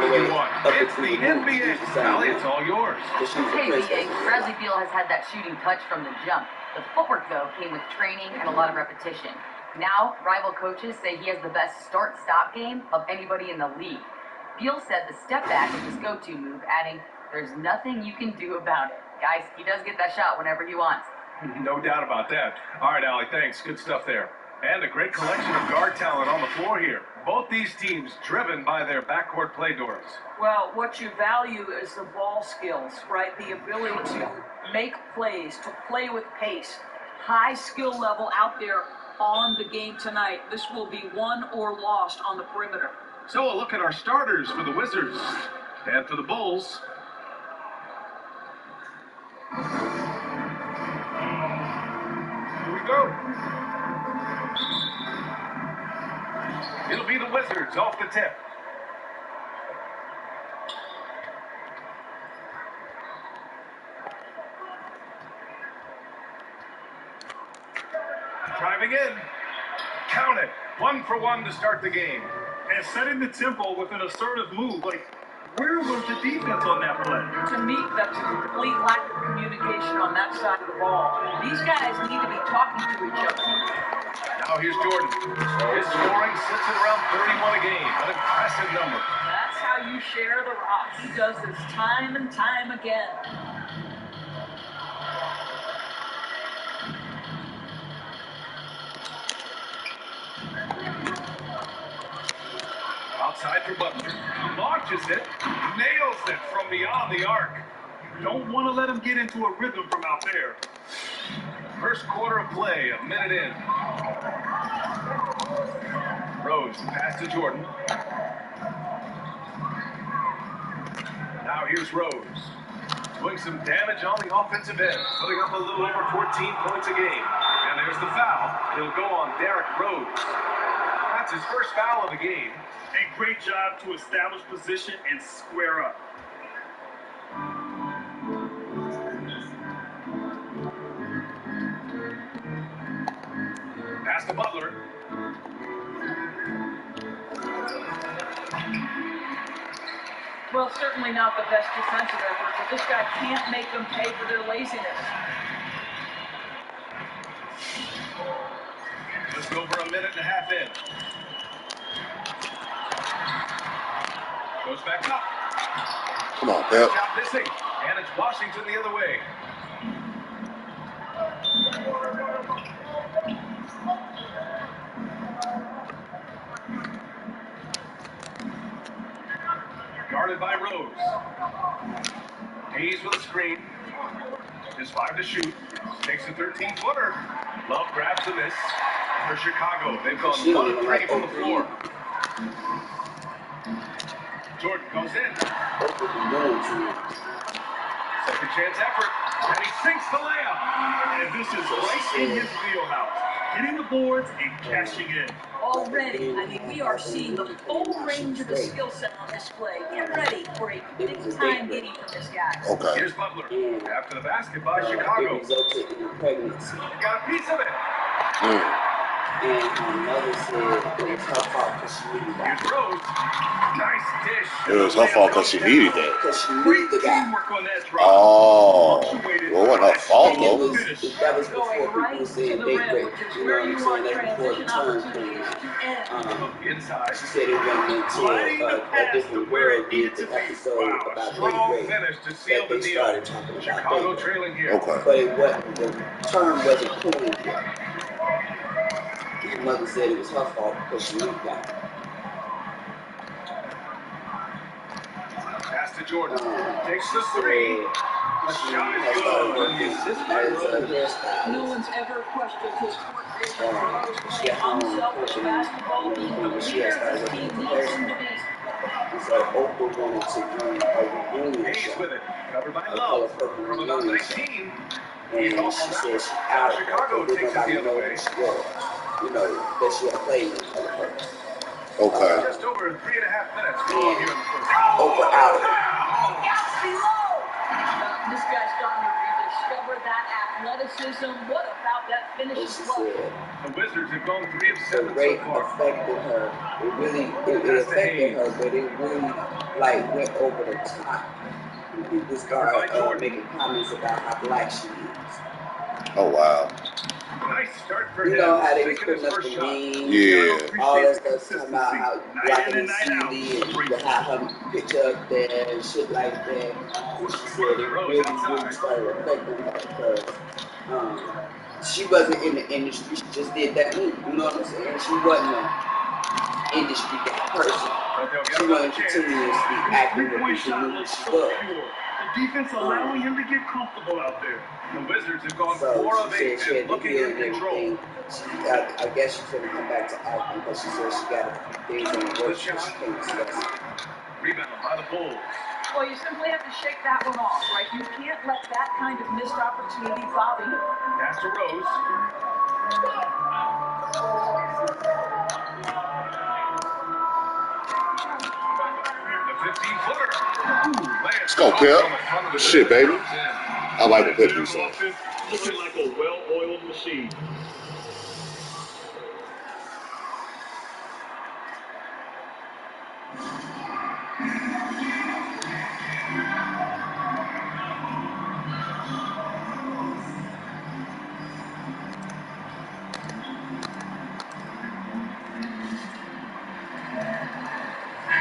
anything you want. It's the NBA. Allie, it's all yours. Hey, BA. Bradley Beal has had that shooting touch from the jump. The footwork, though, came with training and a lot of repetition. Now, rival coaches say he has the best start-stop game of anybody in the league. Beal said the step back is his go-to move, adding, "There's nothing you can do about it." Guys, he does get that shot whenever he wants. No doubt about that. All right, Allie, thanks. Good stuff there. And a great collection of guard talent on the floor here. Both these teams driven by their backcourt play, Doris. Well, what you value is the ball skills, right? The ability to make plays, to play with pace. High skill level out there on the game tonight. This will be won or lost on the perimeter. So a look at our starters for the Wizards and for the Bulls. Here we go. It'll be the Wizards off the tip. Driving in. Count it. 1 for 1 to start the game. And setting the tempo with an assertive move. Like, where was the defense on that play? To me, that's a complete lack of communication on that side of the ball. These guys need to be talking to each other. Now here's Jordan. His scoring sits at around 31 a game. An impressive number. That's how you share the rock. He does this time and time again. Outside for Butler. Launches it. Nails it from beyond the arc. Don't want to let him get into a rhythm from out there. First quarter of play, a minute in. Rose, pass to Jordan. Now here's Rose. Doing some damage on the offensive end, putting up a little over 14 points a game. And there's the foul. It'll go on Derrick Rose. That's his first foul of the game. A great job to establish position and square up. Pass to Butler. Well, certainly not the best defensive effort, but this guy can't make them pay for their laziness. Just over a minute and a half in. Goes back up. Come on, Pep. Shot missing, and it's Washington the other way. Guarded by Rose. Hayes with a screen. His 5 to shoot. Takes a 13-footer. Love grabs the miss for Chicago. They've gone 1 of 3 from the floor. Jordan goes in. Second chance effort. And he sinks the layup. And this is right in his wheelhouse. Hitting the boards and cashing in. Already, I mean, we are seeing the full range of the skill set on display. Get ready for a big-time hitting from this guy. Okay. Here's Butler. After the basket by Chicago. Got a piece of it. And another said it was her fault because she needed that. Here's Rose. Nice dish. It was her fault because she needed that. Because she needed the guy. Teamwork on that drive. Oh, well, it wasn't her fault, And though. that was before people said date rape. You know what I'm saying? That's before the term came. Inside. She said it wasn't until a different world did the episode about Strong date rape finish to seal that the they deal. started talking about Chicago date rape. trailing here. Okay. But it wasn't, the term wasn't coined yet. His mother said it was her fault because she knew that. Pass to Jordan. Takes the 3. The shot is good. And the assist by Rose. No one's ever questioned his court vision. He unselfish basketball being the leader his team needs him to be. So Oprah wanted to do a reunion Hayes show. with it. Covered by A Love. color purple From about reunion show. 19. And she said she out of Chicago it. takes it the other way. She was. You know, that she had played in color purple. Okay. Just over 3.5 minutes. Here in the first. Oprah out of it. This guy's starting to rediscover that athleticism. What about That And finish she is low. said The Wizards have gone 3 of the 7 so rape far. affected her. It affected her, but it really like went over the top. People start making comments about how black she is. Oh wow. Nice start for You him. know how they was Taking his putting up first the shot. memes, Yeah. all that the stuff, talking about how consistency, black night in and and night out. Cindy and how her picture up there and shit like that. And she said it Rose really, outside. really started affecting her because she wasn't in the industry. She just did that movie. You know what I'm saying? She wasn't an industry person. But they'll get She another wasn't chance. continuously His acting what three-point people shot knew looks she so was. pure. The defense allowing him to get comfortable out there. The Wizards have gone So 4 of she 8 said she and had to looking heal in and control. everything. I guess she's going to come back to acting because she said she got a few things on the works that she can't discuss. Rebound by the Bulls. Well, you simply have to shake that one off, right? You can't let that kind of missed opportunity bother you. Pass to Rose. The 15-footer. Let's go, Pip. Shit, baby. I like what Pip do so. Offense looking like a well-oiled machine.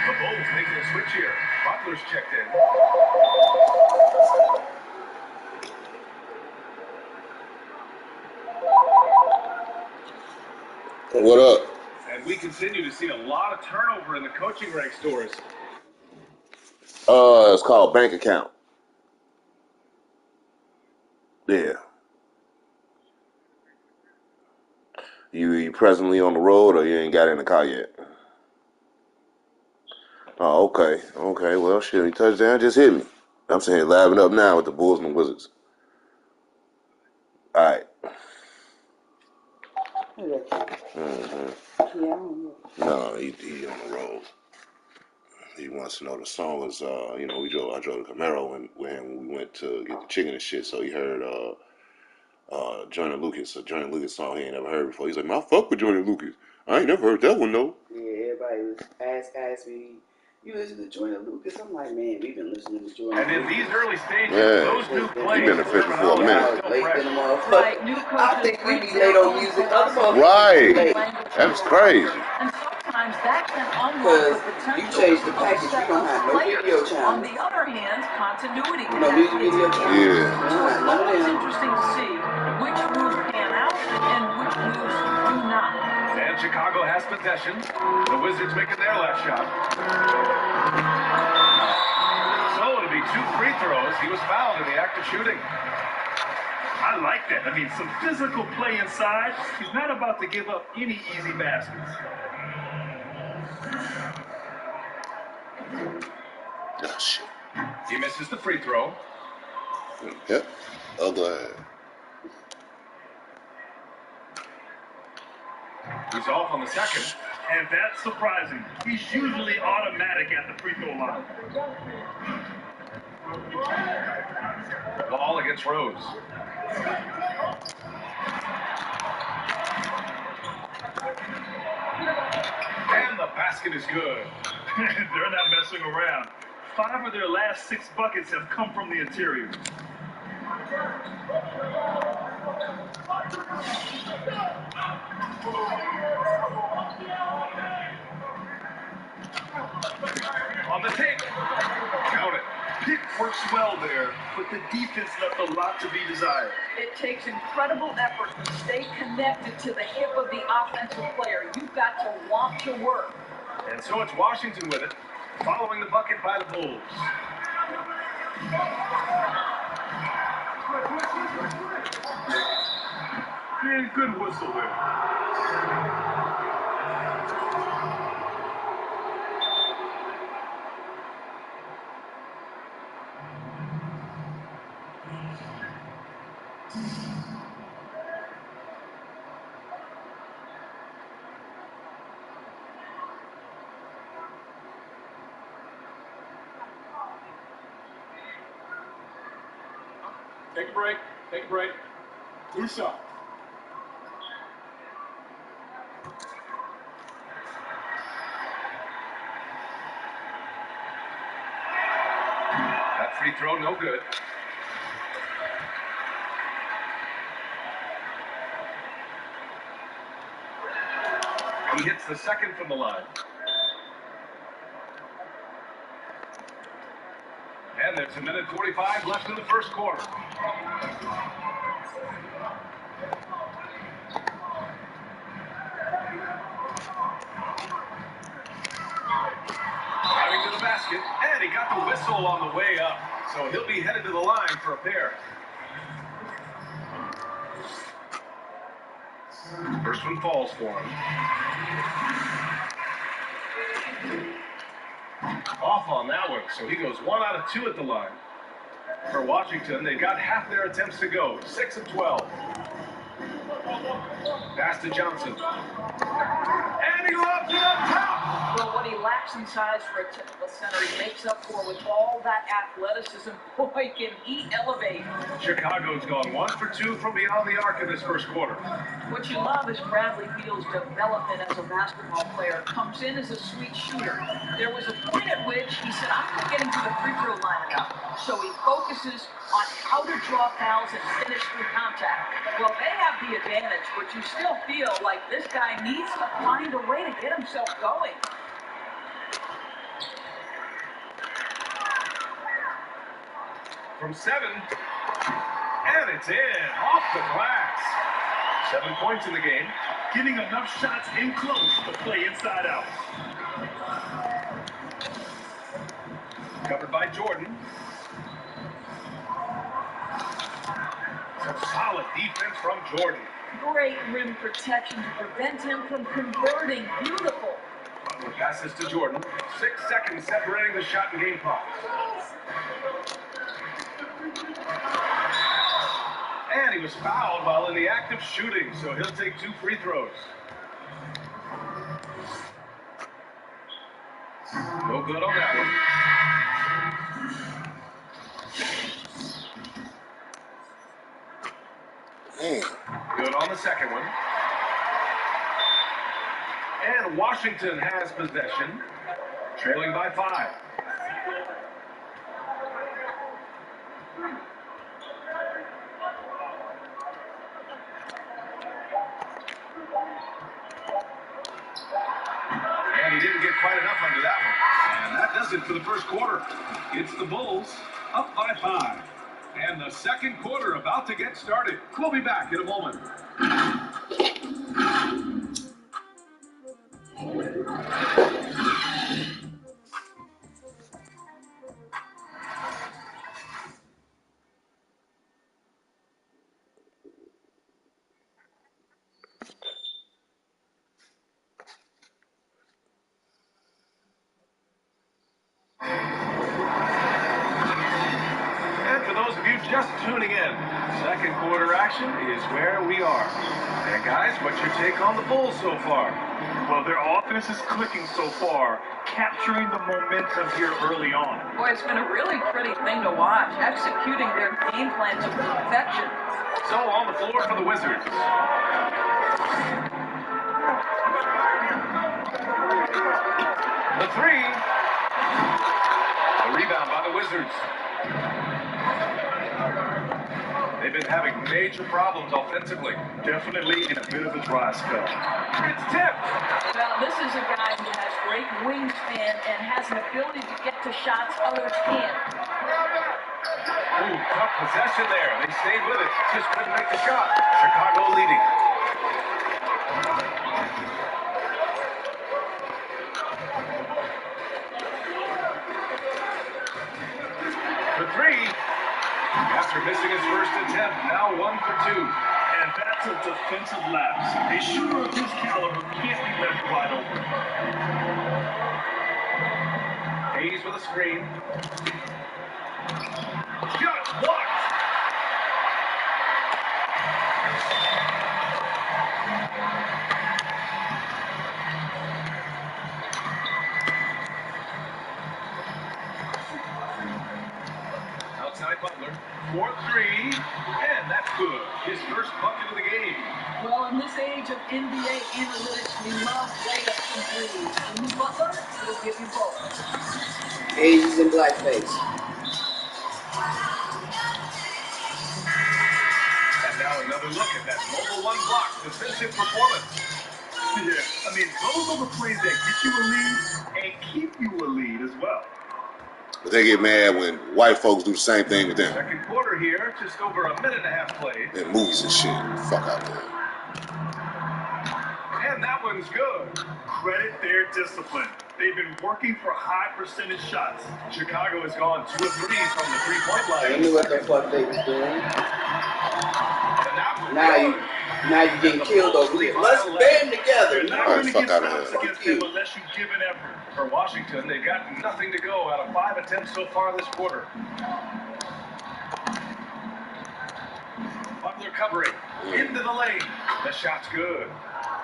The Bulls making a switch here. Butler's checked in. What up? And we continue to see a lot of turnover in the coaching ranks, Doris. It's called bank account. Yeah. You presently on the road or you ain't got in the car yet? Oh, okay. Okay, well, shit, he touchdown just hit me. I'm sitting here laughing up now with the Bulls and the Wizards. All right. No, he on the road. He wants to know the song was, I drove the Camaro when we went to get the chicken and shit, so he heard Joyner Lucas, a Joyner Lucas song he ain't never heard before. He's like, man, I fuck with Joyner Lucas. I ain't never heard that one, though. Yeah, everybody was asked me, you listen to Joyner Lucas? I'm like, man, we've been listening to Joyner And in Lucas. these early stages, Yeah. those new He plays, been official for a minute. Late than a motherfucker. Right, new coaches I think we bring be their late on own music. Other philosophy Right. and late. language to That's the crazy. roster. And sometimes that can unlock Because the you potential change the of a package, set you don't of have no players. video On channels. the other hand, continuity can No have music its video limits. channels. Yeah. You So don't have it's none of always them. interesting to see which moves pan out and which moves do not. and Chicago has possession. The Wizards making their last shot. So it'll be 2 free throws. He was fouled in the act of shooting. I like that. I mean, some physical play inside. He's not about to give up any easy baskets. Oh, shit. He misses the free throw. Yep. Ugly. He's off on the second. And that's surprising. He's usually automatic at the free throw line. Ball against Rose. And the basket is good. They're not messing around. 5 of their last 6 buckets have come from the interior. On the take. Count it. Pick works well there, but the defense left a lot to be desired. It takes incredible effort to stay connected to the hip of the offensive player. You've got to want to work. And so it's Washington with it, following the bucket by the Bulls. Yeah, good whistle there. Take a break. Take a break. 2 shots. Free throw, no good. He hits the second from the line. And there's a minute 45 left in the first quarter. Driving to the basket, and he got the whistle on the way up. So he'll be headed to the line for a pair. First one falls for him. Off on that one, so he goes 1 out of 2 at the line. For Washington, they got half their attempts to go, 6 of 12. Pass to Johnson. And he lobs it up top! Well, what he lacks in size for a typical center, he makes up for with all that athleticism. Boy, can he elevate. Chicago's gone 1 for 2 from beyond the arc in this first quarter. What you love is Bradley Beal's development as a basketball player. Comes in as a sweet shooter. There was a point at which he said, I'm not getting to the free throw line enough. So he focuses on how to draw fouls and finish through contact. Well, they have the advantage, but you still feel like this guy needs to find a way to get himself going. From 7, and it's in, off the glass. 7 points in the game. Getting enough shots in close to play inside out. Covered by Jordan. Some solid defense from Jordan. Great rim protection to prevent him from converting. Beautiful. Butler passes to Jordan. 6 seconds separating the shot and game clock. And he was fouled while in the act of shooting, so he'll take 2 free throws. No good on that one. Good on the second one. And Washington has possession, trailing by 5. And he didn't get quite enough under that one. And that does it for the first quarter. It's the Bulls up by 5. And the second quarter about to get started. We'll be back in a moment. Just tuning in, second quarter action is where we are. And guys, what's your take on the Bulls so far? Well, their offense is clicking so far, capturing the momentum here early on. Boy, it's been a really pretty thing to watch, executing their game plan to perfection. So on the floor for the Wizards. The 3. The rebound by the Wizards. They've been having major problems offensively. Definitely in a bit of a dry spell. It's tipped. Well, this is a guy who has great wingspan and has an ability to get to shots others can't. Ooh, tough possession there. They stayed with it. Just couldn't make the shot. Chicago leading. The 3. After missing his first attempt, now 1 for 2. And that's a defensive lapse. A shooter of his caliber can't be left wide open. Hayes with a screen. Shot blocked. Outside Butler. 4-3, and that's good. His first bucket of the game. Well, in this age of NBA analytics, we love layups and threes. And Butler will give you both. Hayes in blackface. And now another look at that mobile one block defensive performance. Yeah, I mean, those are the plays that get you a lead and keep you a lead as well. But they get mad when white folks do the same thing with them. Second quarter here, just over a minute and a half played. And movies and shit. Fuck out there. And that one's good. Credit their discipline. They've been working for high percentage shots. Chicago has gone 2 of 3 from the three-point line. They knew what the fuck they was doing. And that one's Now you getting killed over here. Let's band together. They're not All right, going to fuck get outta stops here. against them unless you give an effort. For Washington, they've got nothing to go out of 5 attempts so far this quarter. Butler covering. Into the lane. The shot's good.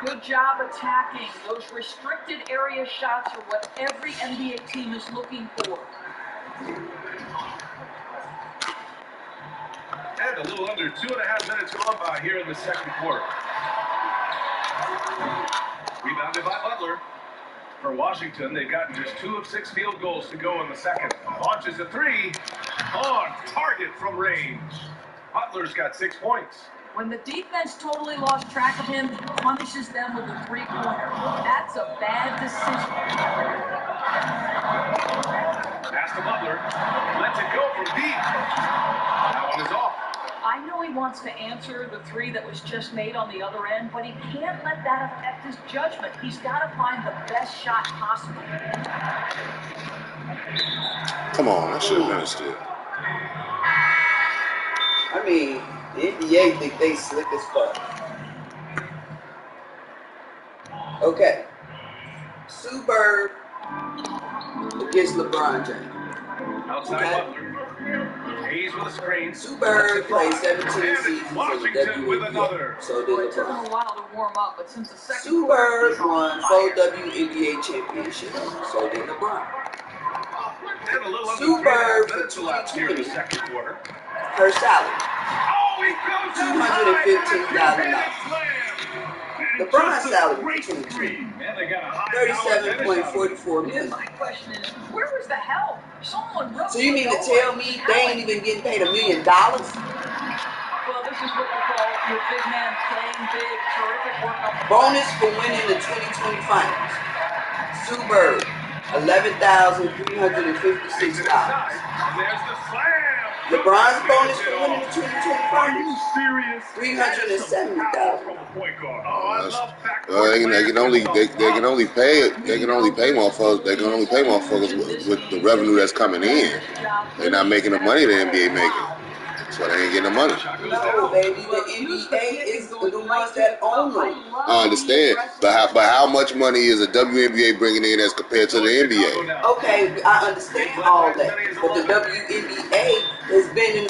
Good job attacking. Those restricted area shots are what every NBA team is looking for. And a little under 2.5 minutes gone by here in the second quarter. Rebounded by Butler. For Washington, they've gotten just 2 of 6 field goals to go in the second. Launches a 3. On target from range. Butler's got 6 points. When the defense totally lost track of him, punishes them with a three-pointer. That's a bad decision. Pass to Butler. Lets it go from deep. That one is off. I know he wants to answer the three that was just made on the other end, but he can't let that affect his judgment. He's got to find the best shot possible. Come on, that should have been a steal. I mean, the NBA think they slick as fuck. Okay. Sue Bird against LeBron James. Outside Okay. Butler. Hayes with a screen. Sue Bird played 17 seasons in the Washington with another. WNBA. So Well, did it took him LeBron. a while to warm up, but since the second Sue quarter, Bird won 4 WNBA championships. So did LeBron. And a little under Sue 3.5 Bird for minutes elapsed here in the 2020. second quarter. Her salary, Oh, he goes $215,000. LeBron's salary for 2020, Man, they got a high $37.44 million. my question is, where was the help? Someone wrote So you mean to the tell me they ain't even getting paid $1 million? Well, this is what we call your big man playing big, terrific work up. Bonus for winning the 2020 finals. Sue Bird, $11,356. Inside, and there's the slam. LeBron's bonus for winning the 2020 Are you finals, serious? $370,000. From a point guard. Oh, I love backcourt They can only players. pay motherfuckers. They can only pay motherfuckers with the revenue that's coming in. They're not making the money the NBA making, so they ain't getting the money. No, baby, the NBA is the ones that own them. I understand, but how much money is a WNBA bringing in as compared to the NBA? Okay, I understand all that, but the WNBA has been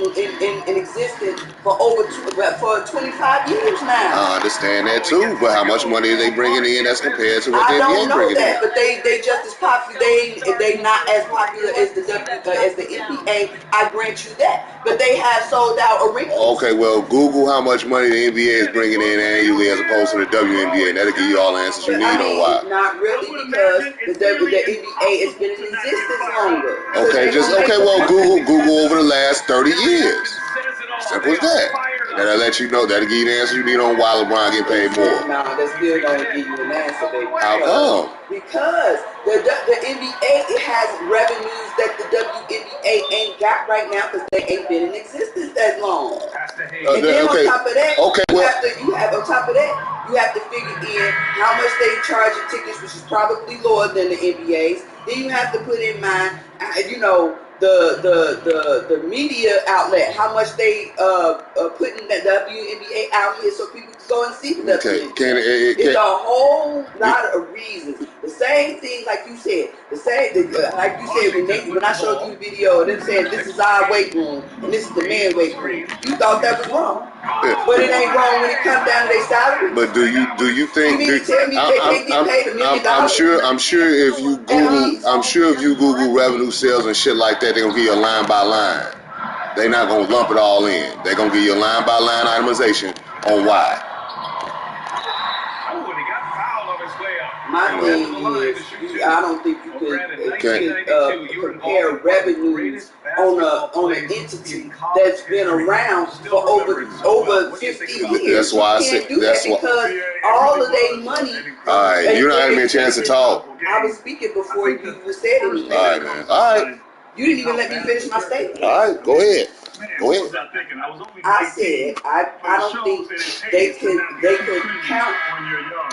in existence for for 25 years now. I understand that too, but how much money are they bringing in as compared to what I the don't NBA know bringing that, in? but they just as popular. They not as popular as the NBA. I grant you that, but they have sold out arenas. Okay, well, Google how much money the NBA is bringing in annually as opposed to the WNBA, and that'll give you all the answers you But need I mean, on why. not really, because the NBA has been in existence longer. Well, Google over the last 30 years. Simple as that. That'll let you know. That'll give you the answer you need on why LeBron get paid more. No, that still don't give you an answer, baby. How come? Because the NBA it has revenues that the WNBA ain't got right now because they ain't been in existence that long. And then on top of that, you have to figure in how much they charge in tickets, which is probably lower than the NBA's. Then you have to put in mind, the media outlet, how much they putting the WNBA out here so people can go and see the WNBA. It's a whole lot of reasons. The same thing, like you said. When I showed you the video, of them saying this is our weight room and this is the man weight room. You thought that was wrong, but it ain't wrong when it comes down to their salary. But do you think? You mean to tell me they can't get paid $1 million? I'm sure if you Google revenue, sales, and shit like that, they're gonna give you a line by line. They're not gonna lump it all in. They're gonna give you a line by line itemization on why. Oh, and he got fouled on his way up. My thing is, I don't think you could compare revenues on an entity that's been around for over 50 years. That's why I said that's why. Because all of their money. All right, you're not giving me a chance to talk. I was speaking before you said anything. All right, man. All right. You didn't even let me finish my statement. All right, go ahead. Go ahead. I said I don't think they could count.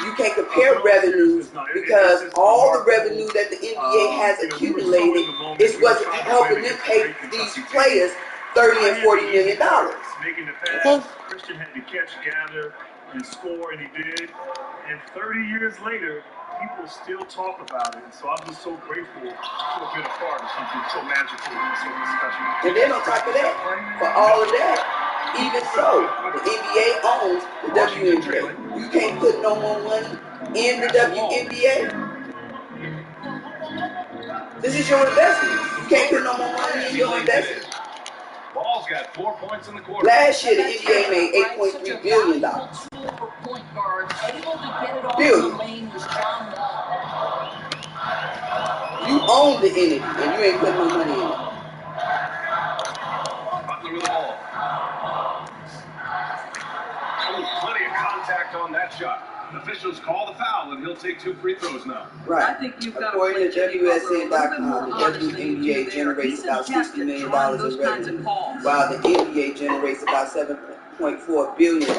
You can't compare revenues because all the revenue that the NBA has accumulated is what's helping them pay these players $30 and $40 million. Okay. Christian had to catch, gather, and score, and he did. And 30 years later, people still talk about it. And so I'm just so grateful to have been a part of something so magical and so special. And then on top of that, for all of that, even so, the NBA owns the WNBA. You can't put no more money in the WNBA. This is your investment. You can't put no more money in your investment. Ball's got 4 points in the quarter. Last year, the NBA made $8.3 billion. Billion. You own the entity, and you ain't putting no money in it. Butler with the ball. Plenty of contact on that shot. Officials call the foul, and he'll take 2 free throws now. Right. I think you've got According to WSN.com, the WNBA generates about $60 million in revenue, while the NBA generates about $7.4 billion.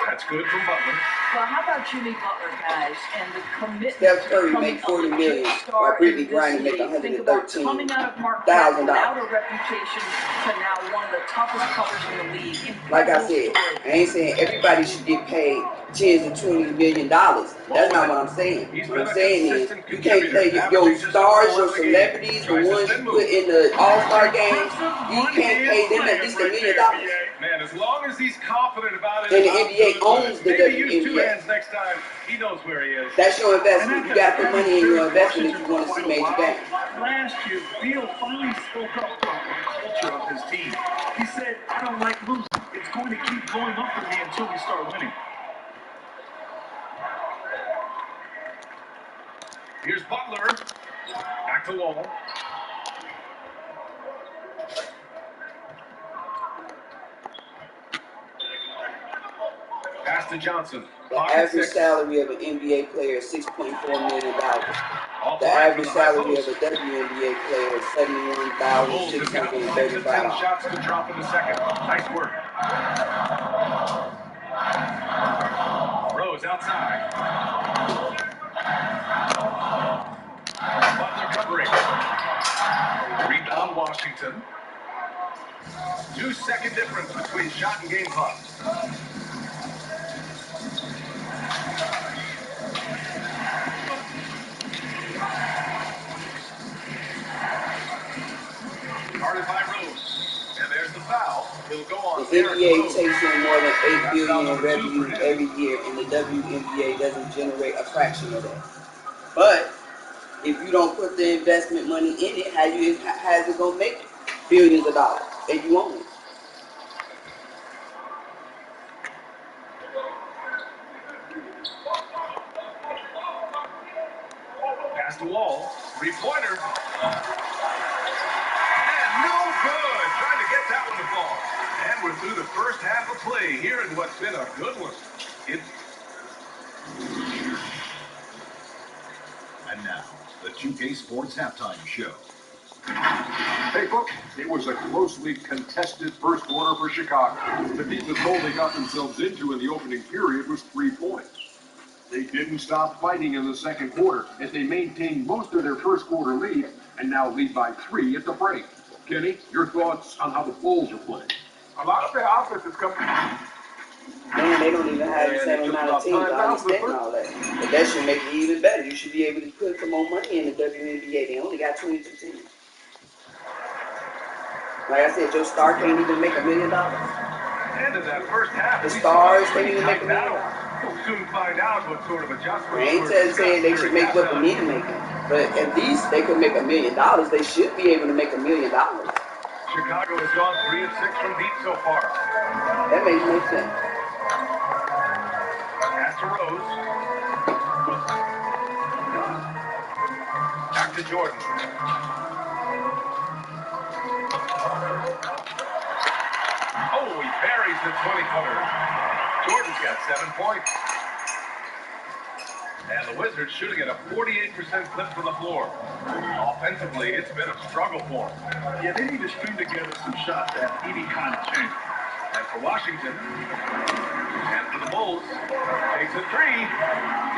That's good from Butler. Well, how about Jimmy Butler, guys, and the commitment? Steph Curry made $40 million, while Brittany Griner made $113,000. Coming out of Marquette without a reputation to now one of the toughest covers in the league. Like I said, I ain't saying everybody should get paid $10 and $20 million. That's not what I'm saying. What I'm saying is you can't pay your stars, your celebrities, the ones you put in the All-Star games. You can't pay them at least $1 million. Man, as long as he's confident about it, and the NBA owns the maybe use 2 WNBA. hands next time. He knows where he is. That's your investment. You got to put money in your investment if you want to see major games. Last year, Beal finally spoke up about the culture of his team. He said, I don't like losing. It's going to keep going up for me until we start winning. Here's Butler. Back to Wall. Pass to Johnson. The average salary of an NBA player is $6.4 million. The average salary of a WNBA player is $71,635. 10 shots to drop in the second. Nice work. Rose outside. Butler covering. Rebound Washington. 2-second difference between shot and game clock. Guarded by Rose. And there's the foul. He'll go on. The NBA takes in more than $8 billion in revenue every year, and the WNBA doesn't generate a fraction of that. But if you don't put the investment money in it, how's it gonna make billions of dollars? And you own it. Pass the Wall. 3-pointer. And no good. Trying to get that one to fall. And we're through the first half of play here in what's been a good one. And now, the 2K Sports Halftime Show. Hey, folks, it was a closely contested first quarter for Chicago. The deepest hole they got themselves into in the opening period was 3 points. They didn't stop fighting in the second quarter as they maintained most of their first quarter lead and now lead by 3 at the break. Kenny, your thoughts on how the Bulls are playing? A lot of their offense is coming. Man, they don't even have the same amount of teams. I understand all that. But that should make it even better. You should be able to put some more money in the WNBA. They only got 22 teams. Like I said, your star can't even make $1 million. End of that first half. The stars can't even make $1 million. We'll soon find out what sort of adjustment. I ain't saying they should make what the media making, but at least they could make $1 million. They should be able to make $1 million. Chicago has gone 3 of 6 from deep so far. That makes no sense. Pass to Rose. Back to Jordan. Oh, he buries the 20-footer. Jordan's got 7 points. And the Wizards shooting at a 48% clip from the floor. Offensively, it's been a struggle for them. Yeah, they need to string together some shots that have any kind of chance. And for Washington, and for the Bulls, takes a 3,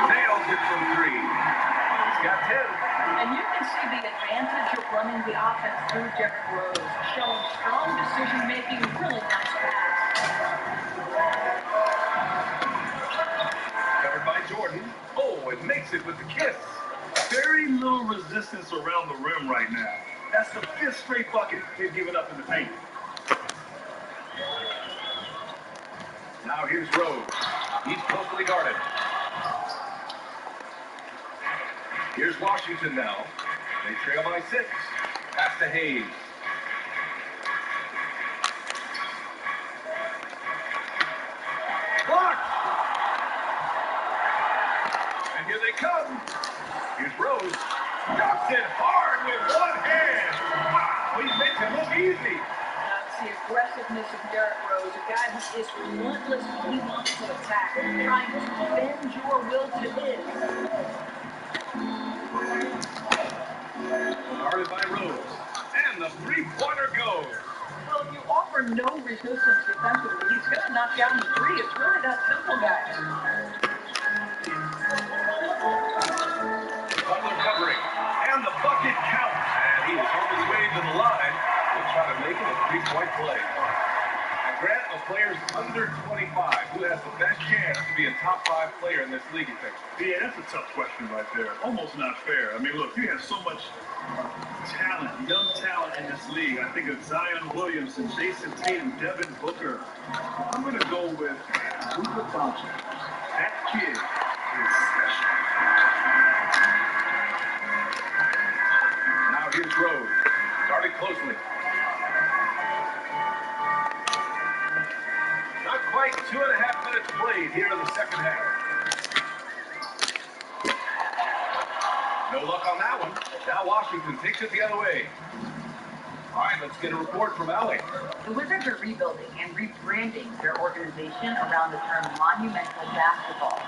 nails it from 3. He's got 10. And you can see the advantage of running the offense through Derrick Rose, showing strong decision-making, really nice pass. Covered by Jordan. Oh, it makes it with the kiss. Very little resistance around the rim right now. That's the 5th straight bucket they've given up in the paint. Now here's Rose. He's closely guarded. Here's Washington now. They trail by 6. Pass to Hayes. Blocked! And here they come. Here's Rose. Drops it hard with one hand. Wow, he makes it look easy. That's the aggressiveness of Derrick Rose, a guy who is relentless when he wants to attack, trying to bend your will to his. Guarded by Rose. And the three-pointer goes. Well, if you offer no resistance defensively, he's going to knock down the 3. It's really that simple, guys. Butler covering. And the bucket counts. And he is on his way to the line. He'll try to make it a 3-point play. And Grant, the players under 25, who has the best chance to be a top 5 player in this league, you think? Yeah, that's a tough question right there. Almost not fair. I mean, look, you have so much talent, young talent in this league. I think of Zion Williamson, Jason Tatum, Devin Booker. I'm going to go with Luka Doncic. That kid is special. Now here's Rose. Guarded closely. Not quite 2.5 minutes played here in the second half. No luck on that one. Now Washington takes it the other way. All right, let's get a report from Allie. The Wizards are rebuilding and rebranding their organization around the term monumental basketball.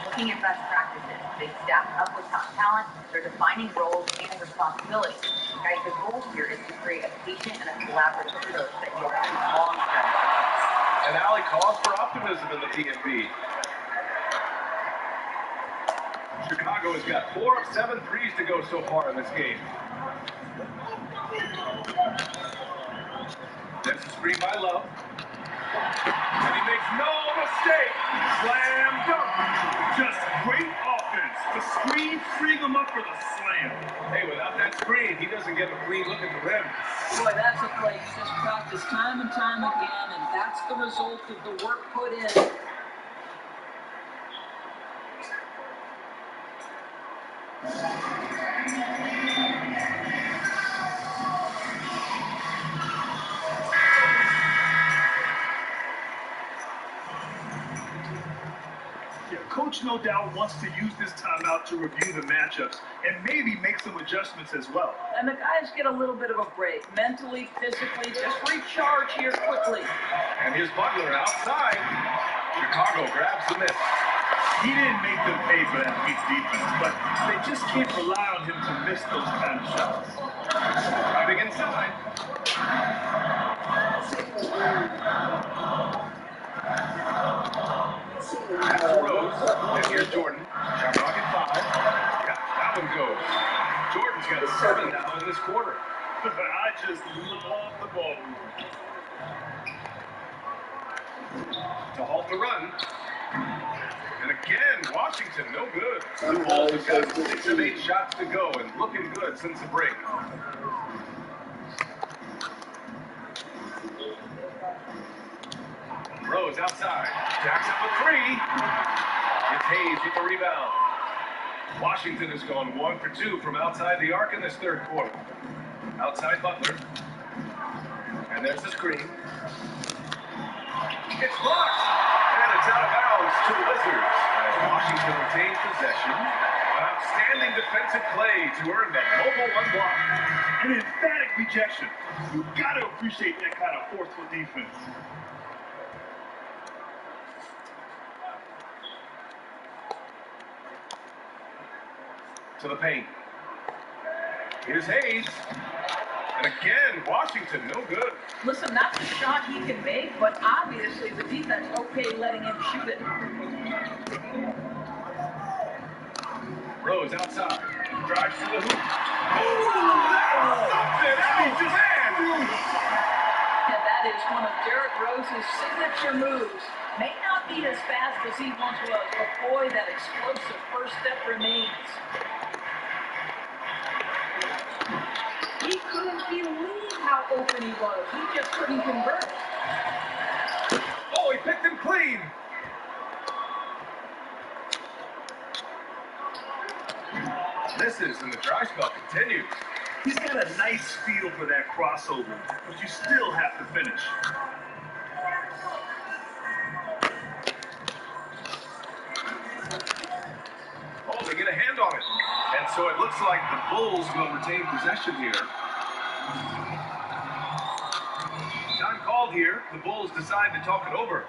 Looking at best practices, they've staffed up with top talent, they're defining roles and responsibilities. Guys, the goal here is to create a patient and a collaborative approach that yields long-term success. And Allie calls for optimism in the PNB. Chicago has got 4 of 7 threes to go so far in this game. That's a screen by Love. And he makes no mistake. Slam dunk. Just great offense. The screen freeing him up for the slam. Hey, without that screen, he doesn't get a clean look at the rim. Boy, that's a play you just practice time and time again, and that's the result of the work put in. Coach no doubt wants to use this timeout to review the matchups and maybe make some adjustments as well. And the guys get a little bit of a break, mentally, physically, just recharge here quickly. And here's Butler outside. Chicago grabs the miss. He didn't make them pay for that weak defense, but they just can't rely on him to miss those kind of shots. Driving inside. That's Rose. And here's Jordan. Shot clock at 5. Yeah, that one goes. Jordan's got 7 now in this quarter. I just love the ball movement. To halt the run. And again, Washington, no good. The Bulls have got 6 of 8 shots to go and looking good since the break. Rose outside. Jacks up a 3. It's Hayes with the rebound. Washington has gone 1 for 2 from outside the arc in this third quarter. Outside Butler. And there's the screen. It's blocked. And it's out of bounds to the Wizards as Washington retains possession. An outstanding defensive play to earn the mobile unblock. An emphatic rejection. You've got to appreciate that kind of forceful defense. To the paint. Here's Hayes. And again, Washington, no good. Listen, that's a shot he can make, but obviously the defense okay letting him shoot it. Rose outside. Drives to the hoop. Oh, that's something else, man! And that is one of Derrick Rose's signature moves. May not be as fast as he once was, but boy, that explosive first step remains. He couldn't believe how open he was. He just couldn't convert. Oh, he picked him clean. Misses, and the dry spell continues. He's got a nice feel for that crossover, but you still have to finish. Oh, they get a hand on it. And so it looks like the Bulls will retain possession here. Time called here. The Bulls decide to talk it over.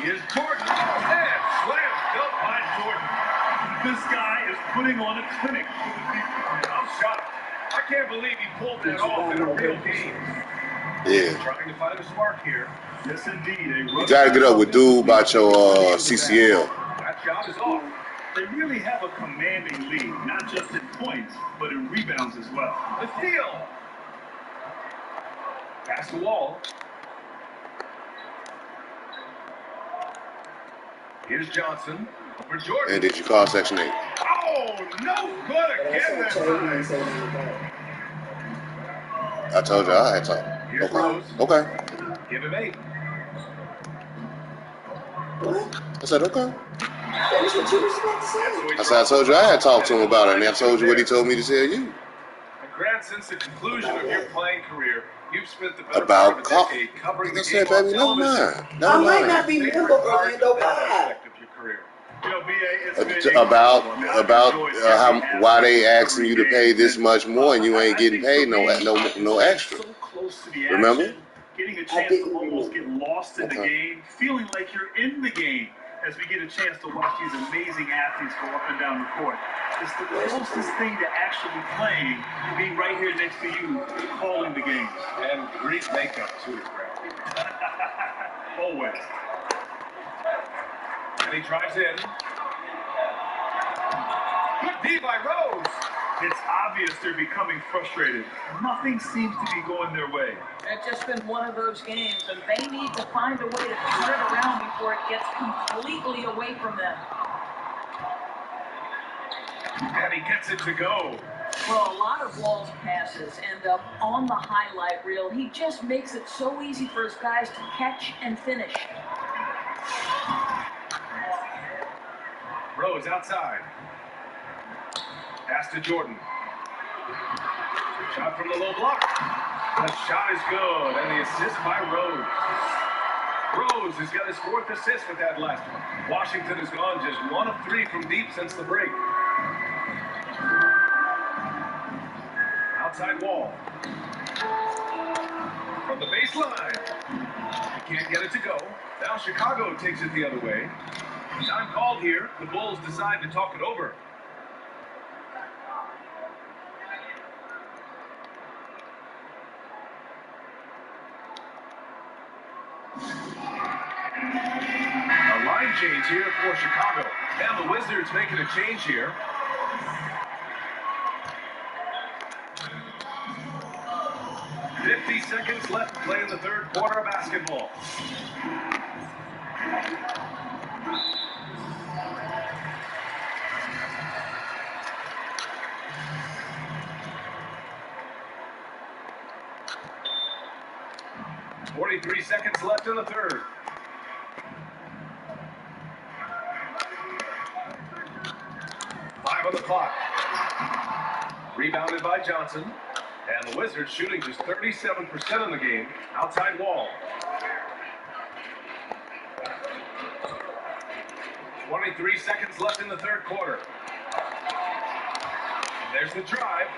Here's Jordan. And slam dunk by Jordan. This guy is putting on a clinic for the people. I'm shocked. I can't believe he pulled that off in a real game. Yeah. Trying to find a spark here. Yes, indeed. You gotta get up with dude about your CCL. That shot is off. They really have a commanding lead, not just in points, but in rebounds as well. The steal. Pass the wall. Here's Johnson for Jordan. And did you call Section 8? Oh, no good again that time. I told you I had talk. Here's Okay. Rose. Okay. Give him 8. I said, okay. That's what you were supposed to say. I said, I told you I had talked to him about it, and I told you what he told me to tell you. And Grant, since the conclusion of your playing career, you've spent the better About part of a decade covering like the I game said, on baby, never television. mind. Never I might mind. not be Favorite member part Orlando of that Vibe. aspect of your career. You know, BA, it's been About how, why they asking you to pay this much more and you ain't getting paid no extra. So close to the Remember? action, getting a chance to almost get lost in the game, feeling like you're in the game as we get a chance to watch these amazing athletes go up and down the court. It's the closest thing to actually playing, being right here next to you, calling the games. And great makeup, too, Grant. Always. And he drives in. Good D by Rose. It's obvious they're becoming frustrated. Nothing seems to be going their way. It's just been one of those games, and they need to find a way to turn it around before it gets completely away from them. And he gets it to go. Well, a lot of Wall's passes end up on the highlight reel. He just makes it so easy for his guys to catch and finish. Rose outside. Pass to Jordan. Shot from the low block. The shot is good, and the assist by Rose. Rose has got his 4th assist with that last one. Washington has gone just 1 of 3 from deep since the break. Outside wall. From the baseline. He can't get it to go. Now Chicago takes it the other way. Time called here. The Bulls decide to talk it over. A line change here for Chicago. And the Wizards making a change here. 50 seconds left to play in the third quarter of basketball. .43 seconds left in the third. On the clock. Rebounded by Johnson. And the Wizards shooting just 37% in the game. Outside Wall. 23 seconds left in the third quarter. There's the drive.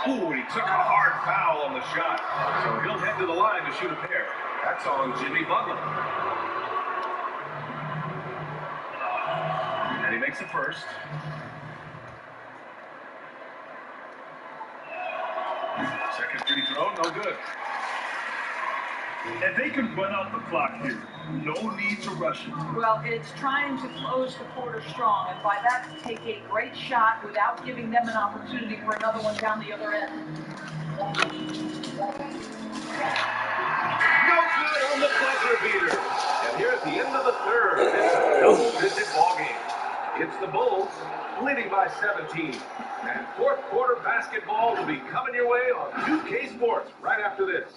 Ooh, he took a hard foul on the shot. So he'll head to the line to shoot a pair. That's on Jimmy Butler. And he makes the first. Second free throw, no good. And they can run out the clock here. No need to rush it. Well, it's trying to close the quarter strong, and by that, take a great shot without giving them an opportunity for another one down the other end. No good on the buzzer beater. And here at the end of the third, it's a double-digit ball game. It's the Bulls leading by 17. And fourth quarter basketball will be coming your way on 2K Sports right after this.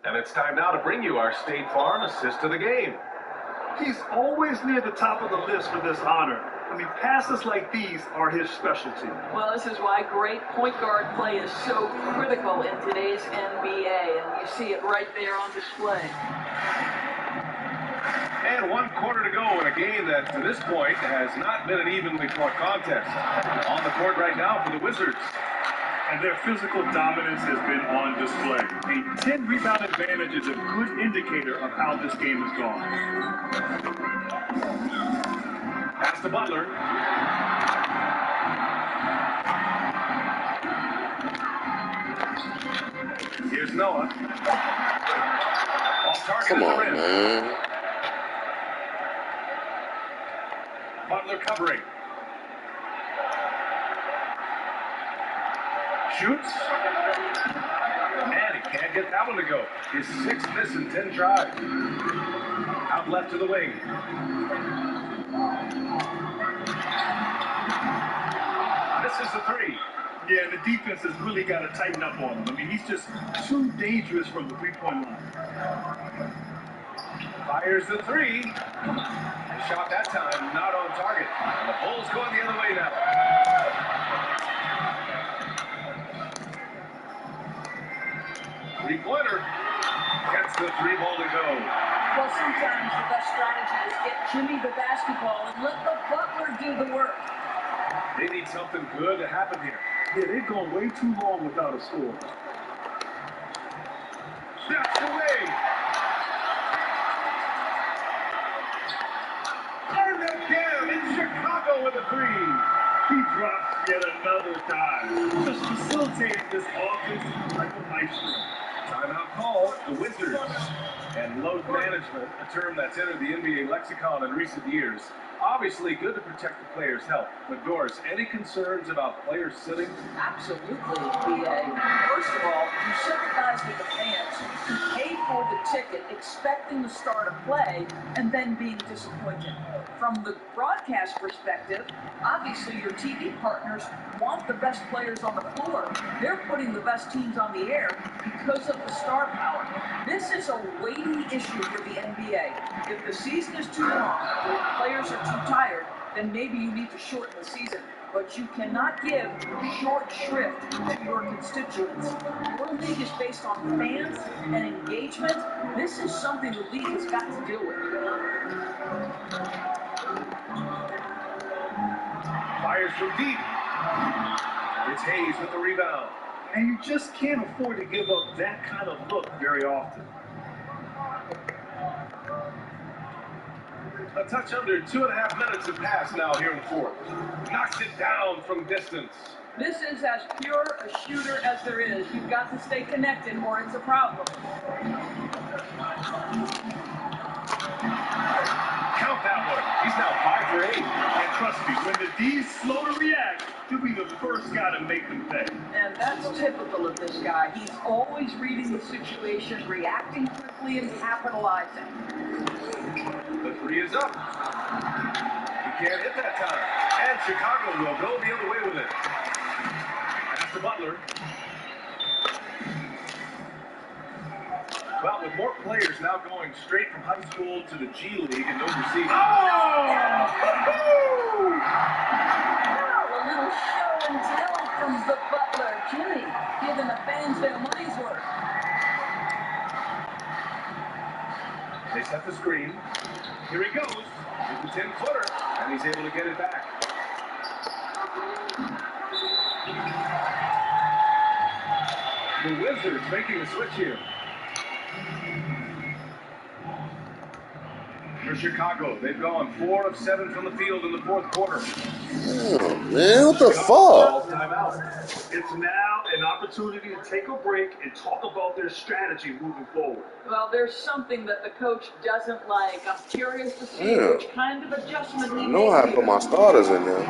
And it's time now to bring you our State Farm assist of the game. He's always near the top of the list for this honor. I mean, passes like these are his specialty. Well, this is why great point guard play is so critical in today's NBA, and you see it right there on display. And 1 quarter to go in a game that, to this point, has not been an evenly fought contest. On the court right now for the Wizards. And their physical dominance has been on display. A 10-rebound advantage is a good indicator of how this game has gone. Pass to Butler. Here's Noah. Off target. Come on, man. Butler covering. Shoots. And he can't get that one to go. His 6th miss in 10 tries. Out left to the wing. Misses the 3. Yeah, and the defense has really got to tighten up on him. I mean, he's just too dangerous from the three-point line. Fires the 3. The shot that time not on target. And the Bulls going the other way now. Three-pointer. Gets the 3-ball to go. Well, sometimes the best strategy is get Jimmy the basketball and let the Butler do the work. They need something good to happen here. Yeah, they've gone way too long without a score. Snaps away. And again, it's Chicago with a 3. He drops yet another dive. Just facilitating this offense like a maestro. Timeout call, the Wizards. And load management, a term that's entered the NBA lexicon in recent years. Obviously good to protect the player's health. But Doris, any concerns about players sitting? Absolutely, BA. First of all, you sympathize with the fans who paid for the ticket expecting the start of play and then being disappointed. From the broadcast perspective, obviously your TV partners want the best players on the floor. They're putting the best teams on the air because of the star power. This is a weighty issue for the NBA. If the season is too long, or the players are too tired, then maybe you need to shorten the season. But you cannot give short shrift to your constituents. Your league is based on fans and engagement. This is something the league has got to deal with. Fires from deep. It's Hayes with the rebound. And you just can't afford to give up that kind of look very often. A touch under 2.5 minutes have passed now here in the fourth. Knocks it down from distance. This is as pure a shooter as there is. You've got to stay connected or it's a problem. now 5 for 8. And trust me, when the D's slow to react, he'll be the first guy to make them pay. And that's typical of this guy. He's always reading the situation, reacting quickly, and capitalizing. The 3 is up. He can't hit that time. And Chicago will go the other way with it. Pass to Butler. Well, with more players now going straight from high school to the G League and overseas. Oh! A little show and tell from the Butler. Jimmy giving the fans their money's worth. They set the screen. Here he goes. With the 10-footer. And he's able to get it back. The Wizards making the switch here. For Chicago, they've gone 4 of 7 from the field in the fourth quarter. Oh, man, what the fuck? It's now an opportunity to take a break and talk about their strategy moving forward. Well, there's something that the coach doesn't like. I'm curious to see which kind of adjustment he makes. I know how to put my starters in there.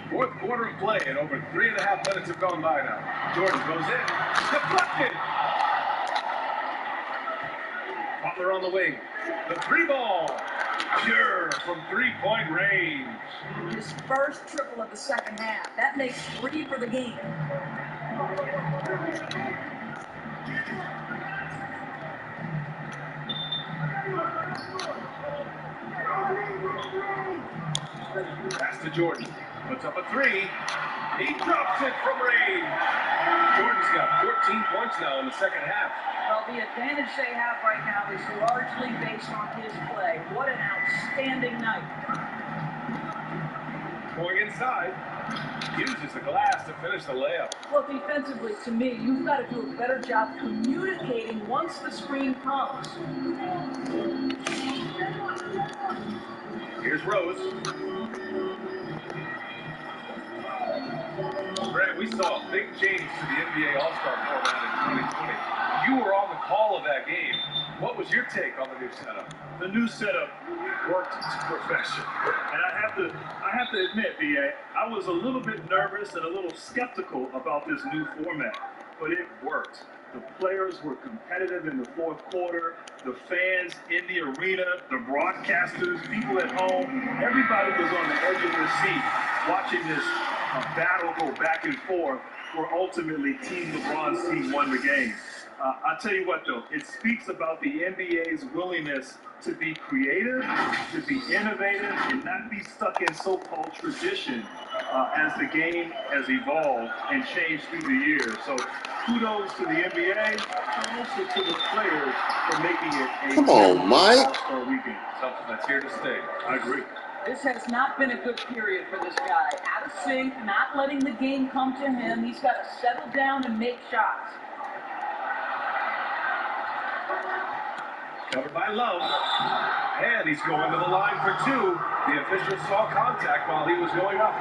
Fourth quarter of play, and over 3.5 minutes have gone by now. Jordan goes in. Deflected. Butler on the wing. The 3-ball. Pure from 3-point range. His first triple of the second half. That makes 3 for the game. Pass to Jordan. Puts up a 3. He drops it from range. Jordan's got 14 points now in the second half. Well, the advantage they have right now is largely based on his play. What an outstanding night. Going inside. Uses the glass to finish the layup. Well, defensively, to me, you've got to do a better job communicating once the screen comes. Here's Rose. Grant, we saw a big change to the NBA All-Star format in 2020. You were on the call of that game. What was your take on the new setup? The new setup worked to perfection. And I have to admit, BA, I was a little bit nervous and a little skeptical about this new format, but it worked. The players were competitive in the fourth quarter. The fans in the arena, the broadcasters, people at home, everybody was on the edge of their seat watching this battle go back and forth where ultimately Team LeBron's team won the game. I'll tell you what, though, it speaks about the NBA's willingness to be creative, to be innovative, and not be stuck in so-called tradition as the game has evolved and changed through the years. So kudos to the NBA and also to the players for making it a Come on, Mike. All-Star weekend. Something that's here to stay. I agree. This has not been a good period for this guy. Out of sync, not letting the game come to him. He's got to settle down and make shots. Covered by Love. And he's going to the line for 2. The official saw contact while he was going up.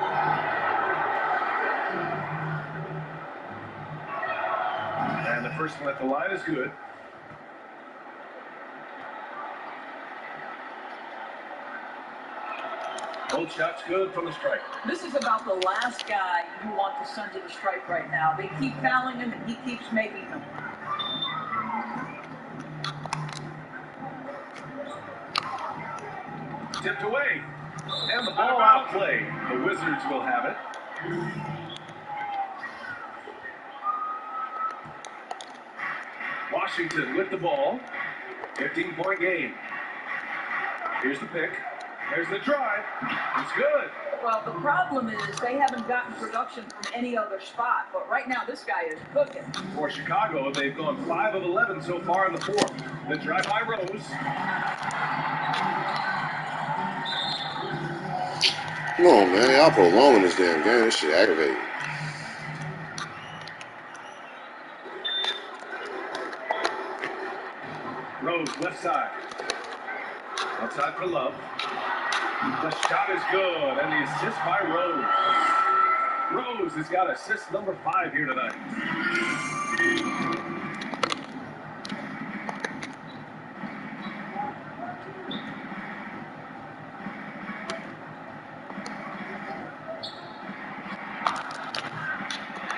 And the first one at the line is good. Both shots good from the strike. This is about the last guy you want to send to the strike right now. They keep fouling him, and he keeps making them. Tipped away. And the ball out of play. The Wizards will have it. Washington with the ball. 15-point game. Here's the pick. There's the drive. It's good. Well, the problem is they haven't gotten production from any other spot. But right now, this guy is cooking. For Chicago, they've gone 5 of 11 so far in the fourth. The drive by Rose. Come on, man. Y'all prolonging this damn game. This shit aggravating. Rose, left side. Outside for Love. The shot is good, and the assist by Rose. Rose has got assist number 5 here tonight.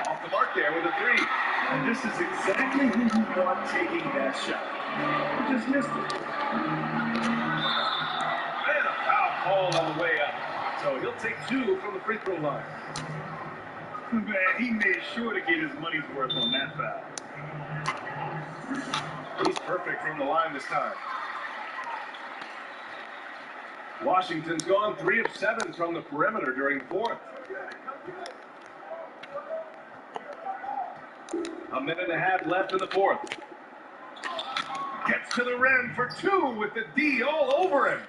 Off the mark there with a 3. And this is exactly who you want taking that shot. He just missed it. And a foul call on the way up. So he'll take 2 from the free throw line. Man, he made sure to get his money's worth on that foul. He's perfect from the line this time. Washington's gone 3 of 7 from the perimeter during the 4th. A minute and a half left in the 4th. Gets to the rim for 2 with the D all over him.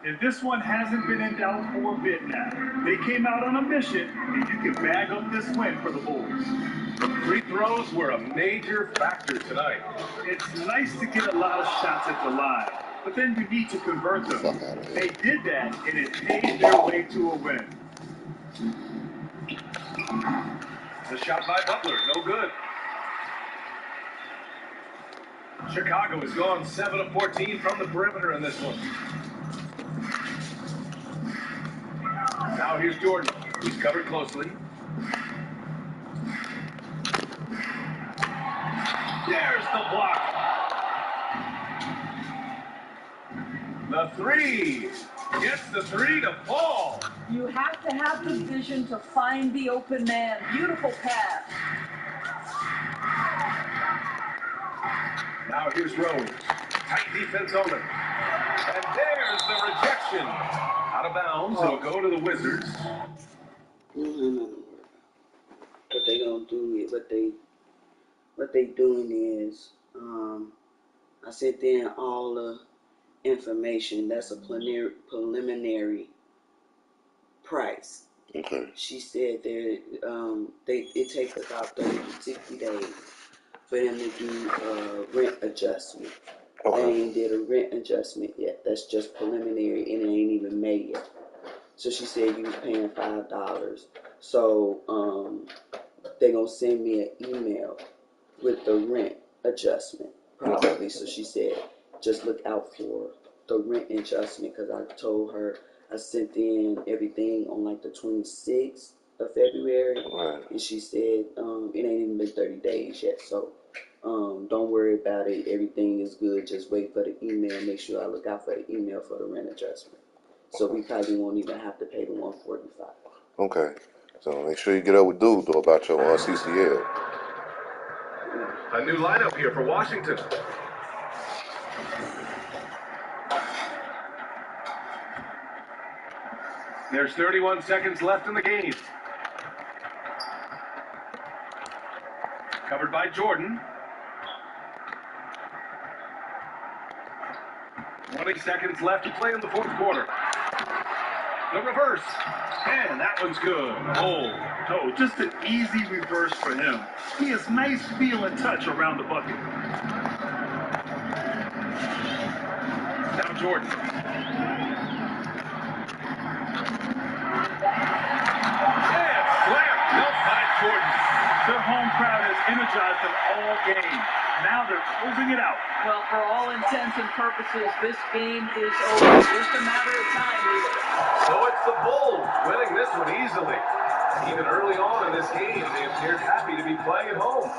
And this one hasn't been in doubt for a bit now. They came out on a mission, and you can bag up this win for the Bulls. Free throws were a major factor tonight. It's nice to get a lot of shots at the line, but then you need to convert them. They did that, and it paved their way to a win. The shot by Butler, no good. Chicago has gone 7 of 14 from the perimeter in this one. Now here's Jordan. He's covered closely. There's the block. The 3. Gets the 3 to fall. You have to have the vision to find the open man. Beautiful pass. Now here's Rose. Tight defense on him. And there's the rejection. Out of bounds. It'll go to the Wizards. No. What they gonna do? What they doing is, I sent in all the information. That's a preliminary price. Okay. She said that it takes about 30 to 60 days for them to do a rent adjustment. Okay. They ain't did a rent adjustment yet. That's just preliminary, and it ain't even made yet. So she said you was paying $5. So they gonna send me an email with the rent adjustment probably. So she said just look out for the rent adjustment, because I told her I sent in everything on like the 26th of February, Right. and she said it ain't even been 30 days yet. So don't worry about it. Everything is good. Just wait for the email. Make sure I look out for the email for the rent adjustment. So we probably won't even have to pay the $145. Okay. So make sure you get up with Dude though about your CCL. A new lineup here for Washington. There's 31 seconds left in the game. Covered by Jordan. 20 seconds left to play in the 4th quarter. The reverse. And that one's good. Oh, just an easy reverse for him. He has nice feel and touch around the bucket. Now Jordan. And slam dunk by Jordan. Their home crowd has energized them all game. Now they're closing it out. Well, for all intents and purposes, this game is over. Just a matter of time, Lisa. So it's the Bulls winning this one easily. Even early on in this game, they appeared happy to be playing at home.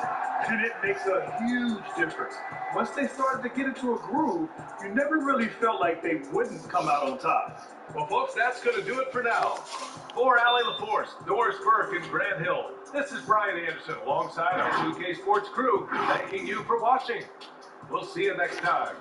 And it makes a huge difference. Once they started to get into a groove, you never really felt like they wouldn't come out on top. Well, folks, that's going to do it for now. For Allie LaForce, Doris Burke, and Grant Hill, this is Brian Anderson alongside our 2K Sports crew, thanking you for watching. We'll see you next time.